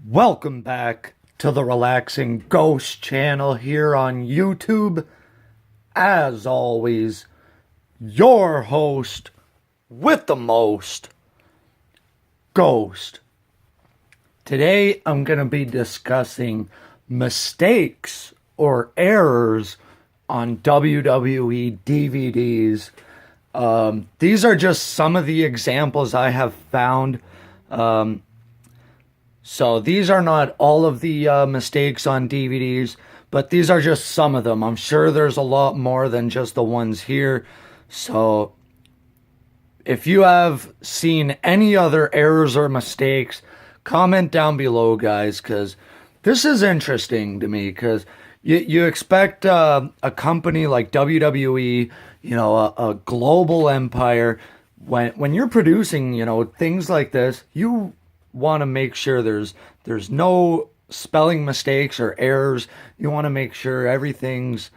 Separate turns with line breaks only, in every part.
Welcome back to the Relaxing Ghost channel here on YouTube. As always, your host with the most, Ghost. Today I'm going to be discussing mistakes or errors on WWE DVDs. These are just some of the examples I have found. So these are not all of the mistakes on DVDs, but these are just some of them. I'm sure there's a lot more than just the ones here. So if you have seen any other errors or mistakes, comment down below, guys, because this is interesting to me, because you expect a company like WWE, a global empire, when you're producing, things like this, you want to make sure there's no spelling mistakes or errors. You want to make sure everything's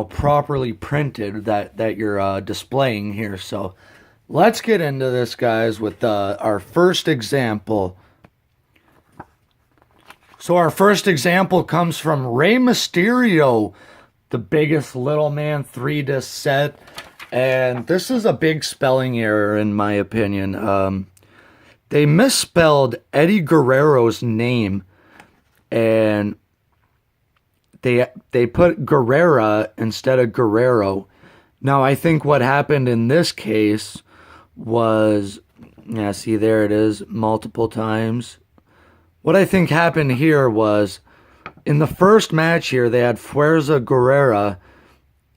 properly printed that you're displaying here. So let's get into this, guys, with our first example. So our first example comes from Rey Mysterio, the Biggest Little Man 3-disc set, and this is a big spelling error in my opinion. They misspelled Eddie Guerrero's name, and they put Guerrera instead of Guerrero. Now, I think what happened in this case was, see, there it is, multiple times. What I think happened here was, in the first match here, they had Fuerza Guerrera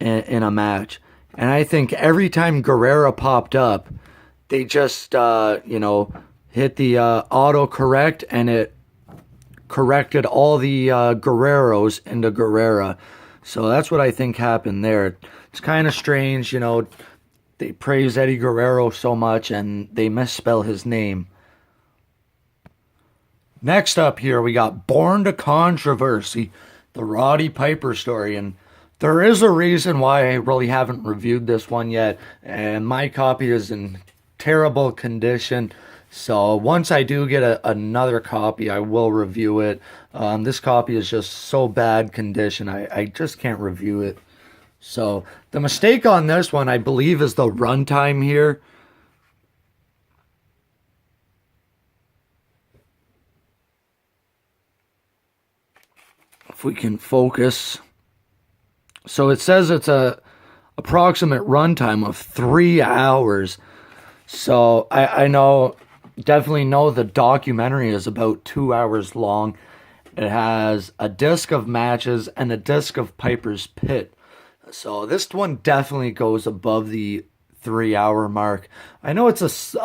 in a match, and I think every time Guerrera popped up, they just, hit the auto-correct, and it corrected all the Guerreros into Guerrera. So that's what I think happened there. It's kind of strange, they praise Eddie Guerrero so much, and they misspell his name. Next up here, we got Born to Controversy, the Roddy Piper story, and there is a reason why I really haven't reviewed this one yet, and my copy is in terrible condition. So once I do get another copy, I will review it. This copy is just so bad condition, I just can't review it. So the mistake on this one, I believe, is the runtime here. If we can focus. So it says it's a approximate runtime of 3 hours. So I definitely know the documentary is about 2 hours long. It has a disc of matches and a disc of Piper's Pit. So this one definitely goes above the 3-hour mark. I know it's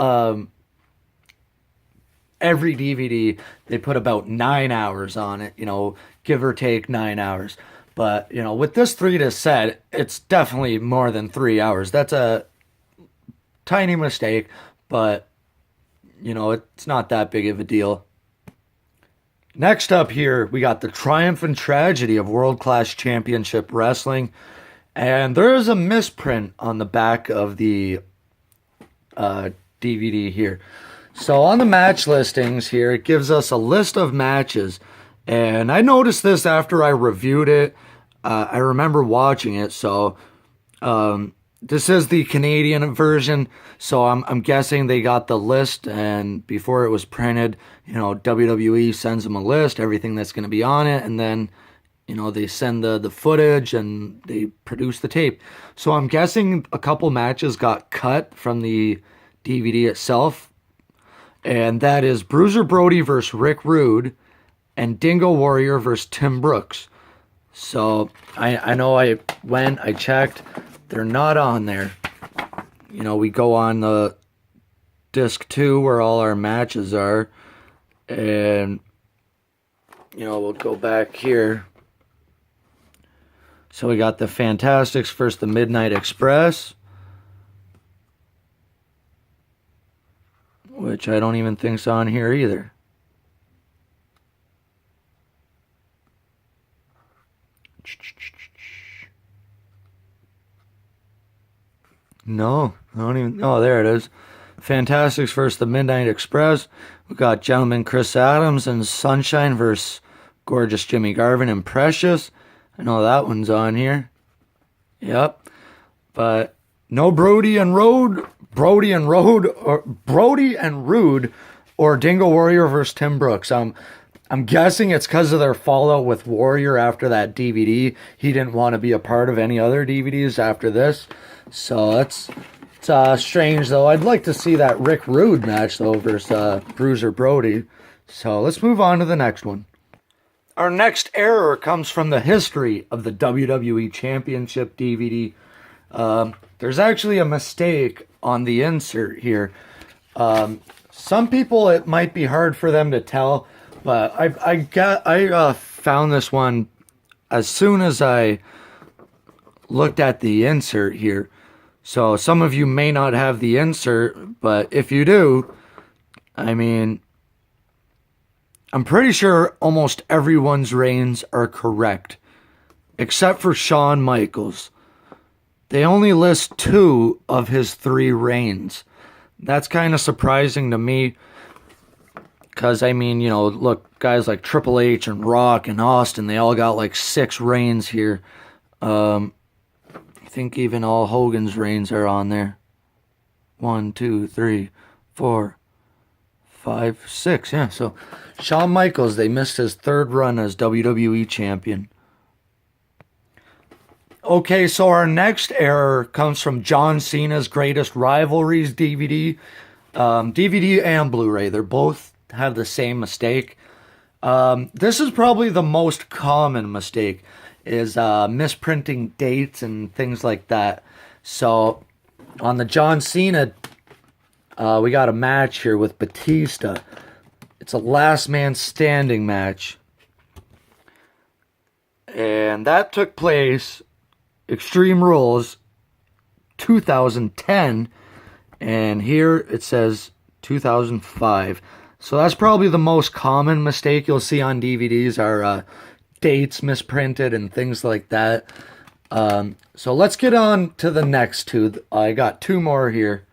every DVD, they put about 9 hours on it, give or take 9 hours. But, with this 3-disc set, it's definitely more than 3 hours. That's a tiny mistake, but it's not that big of a deal. Next up here, we got the Triumph and Tragedy of World Class Championship Wrestling. And there is a misprint on the back of the DVD here. So on the match listings here, it gives us a list of matches. And I noticed this after I reviewed it. I remember watching it, so this is the Canadian version, so I'm guessing they got the list, and before it was printed, WWE sends them a list, everything that's going to be on it, and then, they send the footage, and they produce the tape. So I'm guessing a couple matches got cut from the DVD itself, and that is Bruiser Brody versus Rick Rude, and Dingo Warrior versus Tim Brooks. So I know I checked. They're not on there. We go on the disc 2 where all our matches are. And, we'll go back here. So we got the Fantastics versus the Midnight Express, which I don't even think's on here either. No, I don't even. Oh, there it is. Fantastics versus the Midnight Express. We got Gentleman Chris Adams and Sunshine versus Gorgeous Jimmy Garvin and Precious. I know that one's on here. Yep. But no Brody and Rude or Dingo Warrior versus Tim Brooks. I'm guessing it's because of their fallout with Warrior after that DVD. He didn't want to be a part of any other DVDs after this. So it's strange, though. I'd like to see that Rick Rude match, though, versus Bruiser Brody. So let's move on to the next one. Our next error comes from the history of the WWE Championship DVD. There's actually a mistake on the insert here. Some people, it might be hard for them to tell, but I found this one as soon as I looked at the insert here. So some of you may not have the insert, but if you do, I mean, I'm pretty sure almost everyone's reigns are correct, except for Shawn Michaels. They only list 2 of his 3 reigns. That's kind of surprising to me, because, I mean, you know, look, guys like Triple H and Rock and Austin, they all got like 6 reigns here. I think even all Hogan's reigns are on there. 1, 2, 3, 4, 5, 6. Yeah, so Shawn Michaels, they missed his 3rd run as WWE champion. Okay, so our next error comes from John Cena's Greatest Rivalries DVD. DVD and Blu-ray, they both have the same mistake. This is probably the most common mistake, is misprinting dates and things like that. So on the John Cena, we got a match here with Batista. It's a last man standing match. And that took place, Extreme Rules, 2010. And here it says 2005. So that's probably the most common mistake you'll see on DVDs are dates misprinted and things like that. So let's get on to the next 2. I got 2 more here.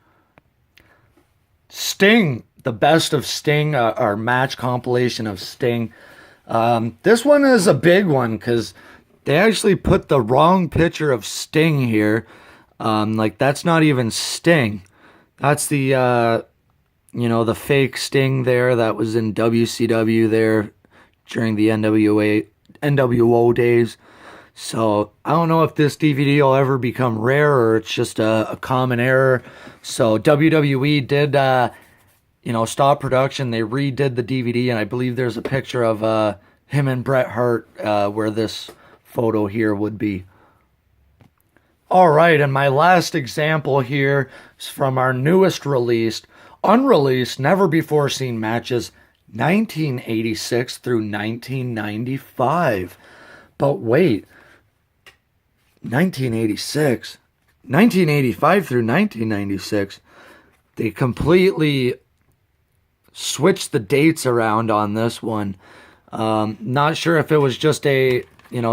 Sting, the best of Sting, our match compilation of Sting. This one is a big one because they actually put the wrong picture of Sting here. Like, that's not even Sting. That's the, the fake Sting there that was in WCW there during the NWO days. So I don't know if this DVD will ever become rare or it's just a common error. So WWE did, stop production. They redid the DVD, and I believe there's a picture of him and Bret Hart where this photo here would be. All right, and my last example here is from our newest released, unreleased, never before seen matches, 1986 through 1995. But wait, 1985 through 1996, they completely switched the dates around on this one. Not sure if it was just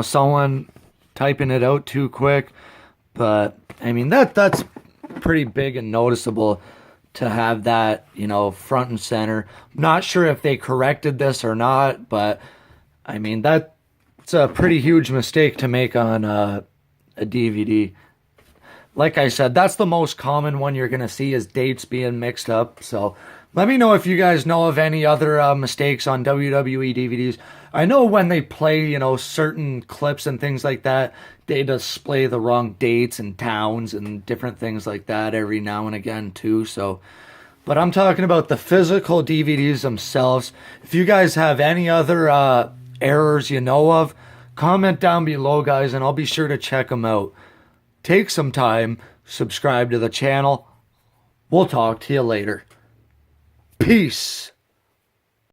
someone typing it out too quick, but I mean, that's pretty big and noticeable to have that, front and center. Not sure if they corrected this or not, but I mean, that's a pretty huge mistake to make on a DVD. Like I said, that's the most common one you're going to see, is dates being mixed up. So let me know if you guys know of any other mistakes on WWE DVDs. I know when they play, certain clips and things like that, they display the wrong dates and towns and different things like that every now and again too. So, but I'm talking about the physical DVDs themselves. If you guys have any other errors you know of, comment down below, guys, and I'll be sure to check them out. Take some time, subscribe to the channel. We'll talk to you later. Peace.